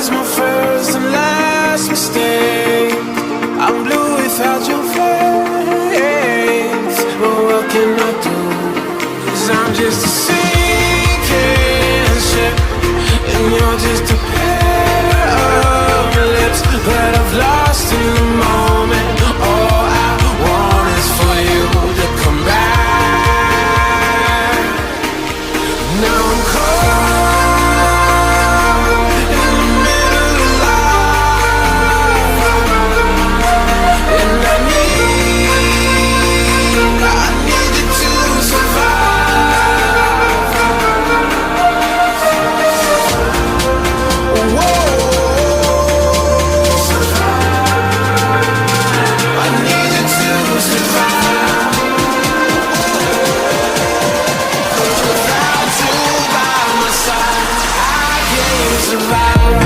was my first and last mistake. I'm blue without your face. But what can I do? 'Cause I'm just a sinking ship, and you're just a pair of lips that I've lost in the moment. All I want is for you to come back. Now I'm caught in the middle of life, and I need you to survive. Whoa, I need you to survive. Without you by my side, I can't survive.